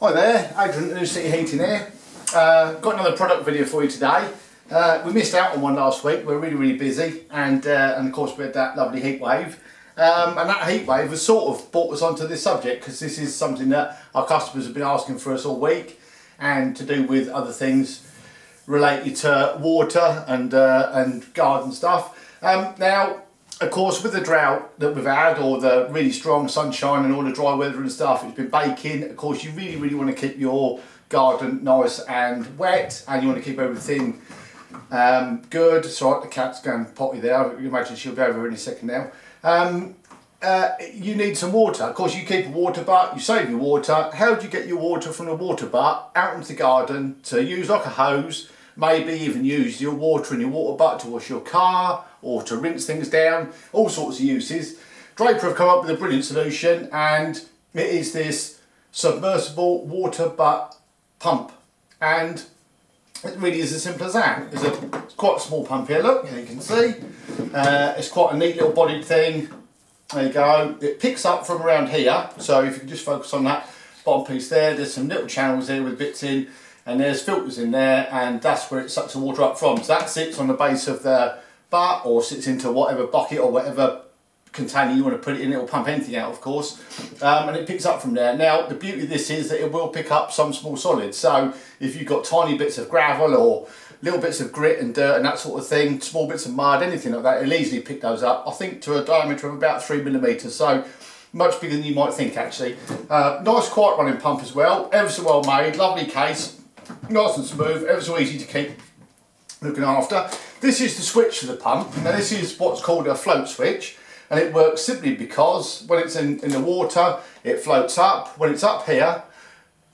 Hi there, Adrian, New City Heating here. Got another product video for you today. We missed out on one last week. We're really busy, and of course we had that lovely heat wave. And that heat wave has sort of brought us onto this subject, because this is something that our customers have been asking for us all week, and to do with other things related to water and garden stuff. Now, of course, with the drought that we've had, or the really strong sunshine and all the dry weather and stuff, it's been baking. Of course, you really want to keep your garden nice and wet, and you want to keep everything good. Sorry, the cat's going potty there. You imagine she'll be over any second now. You need some water. Of course, you keep a water butt, you save your water. How do you get your water from the water butt out into the garden to use like a hose? Maybe even use your water in your water butt to wash your car or to rinse things down, all sorts of uses. Draper have come up with a brilliant solution, and it is this submersible water butt pump. And it really is as simple as that. It's quite a small pump here, look, you can see. It's quite a neat little bodied thing. There you go. It picks up from around here, so if you can just focus on that bottom piece there, there's some little channels there with bits in, and there's filters in there, and that's where it sucks the water up from. So that sits on the base of the butt, or sits into whatever bucket or whatever container you want to put it in. It will pump anything out, of course, and it picks up from there. Now, the beauty of this is that it will pick up some small solids. So if you've got tiny bits of gravel or little bits of grit and dirt and that sort of thing, small bits of mud, anything like that, it'll easily pick those up. I think to a diameter of about 3mm, so much bigger than you might think, actually. Nice quiet running pump as well, ever so well made, lovely case. Nice and smooth, ever so easy to keep looking after. This is the switch for the pump. Now, this is what's called a float switch, and it works simply because when it's in the water, it floats up. When it's up here,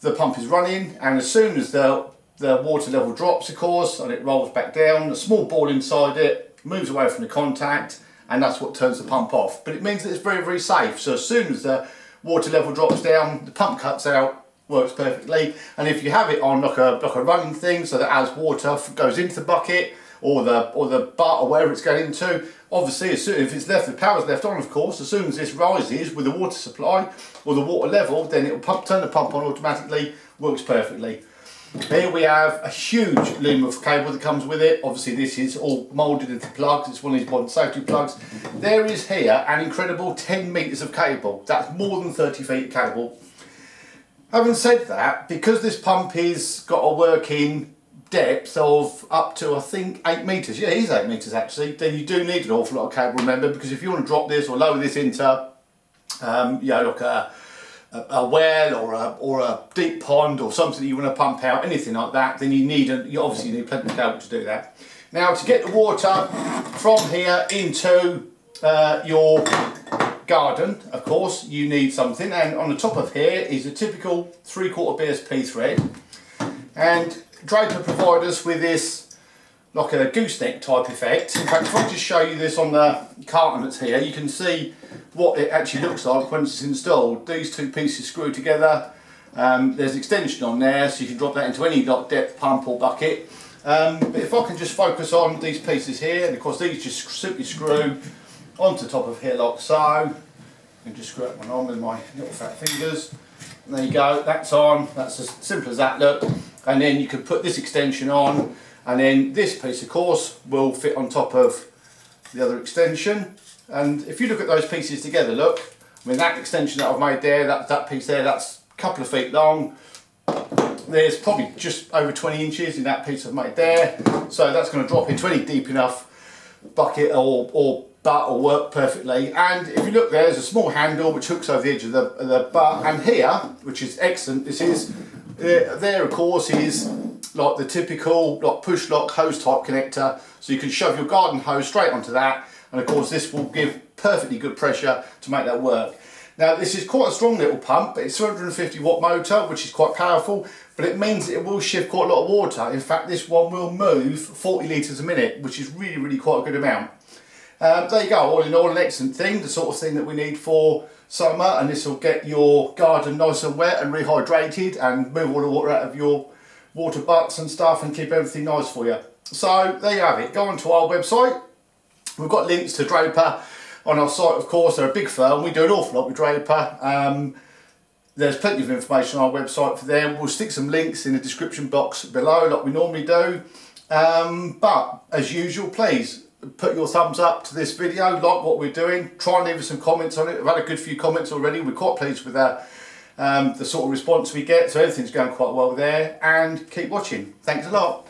the pump is running, and as soon as the water level drops, of course, and it rolls back down, a small ball inside it moves away from the contact, and that's what turns the pump off. But it means that it's very safe. So as soon as the water level drops down, the pump cuts out, works perfectly. And if you have it on like a running thing, so that as water goes into the bucket or the butt or wherever it's going into, obviously as soon if it's left, the power's left on, of course, as soon as this rises with the water supply or the water level, then it will turn the pump on automatically. Works perfectly. Here we have a huge loom of cable that comes with it. Obviously this is all moulded into plugs. It's one of these modern safety plugs. There is here an incredible 10 metres of cable. That's more than 30 feet of cable. Having said that, because this pump has got a working depth of up to, I think, 8 metres. Yeah, it is 8 metres actually. Then you do need an awful lot of cable, remember, because if you want to drop this or lower this into, you know, like a well or a deep pond or something that you want to pump out, anything like that, then you obviously need plenty of cable to do that. Now, to get the water from here into your garden, of course, you need something, and on the top of here is a typical 3/4 BSP thread, and Draper provide us with this like a gooseneck type effect. In fact, if I just show you this on the carton that's here, you can see what it actually looks like when it's installed. These two pieces screw together. There's extension on there, so you can drop that into any depth pump or bucket. But if I can just focus on these pieces here, and of course these just simply screw onto the top of here like so. I can just screw that one on with my little fat fingers. And there you go, that's on. That's as simple as that, look. And then you can put this extension on, and then this piece, of course, will fit on top of the other extension. And if you look at those pieces together, look, I mean, that extension that I've made there, that piece there, that's a couple of feet long. There's probably just over 20 inches in that piece I've made there. So that's going to drop into any deep enough bucket or butt or work perfectly. And if you look there's a small handle which hooks over the edge of the butt, and here, which is excellent, this is there of course is like the typical like push lock hose type connector, so you can shove your garden hose straight onto that, and of course this will give perfectly good pressure to make that work. Now, this is quite a strong little pump, but it's 250 watt motor, which is quite powerful, but it means it will shift quite a lot of water. In fact, this one will move 40 litres a minute, which is really quite a good amount. There you go, all in all, an excellent thing, the sort of thing that we need for summer, and this will get your garden nice and wet and rehydrated and move all the water out of your water butts and stuff and keep everything nice for you. So there you have it. Go onto our website. We've got links to Draper on our site, of course. They're a big firm. We do an awful lot with Draper. there's plenty of information on our website for them. We'll stick some links in the description box below like we normally do. But as usual, please put your thumbs up to this video, like what we're doing, try and leave us some comments on it. We've had a good few comments already. We're quite pleased with the sort of response we get, so everything's going quite well there, and keep watching. Thanks a lot.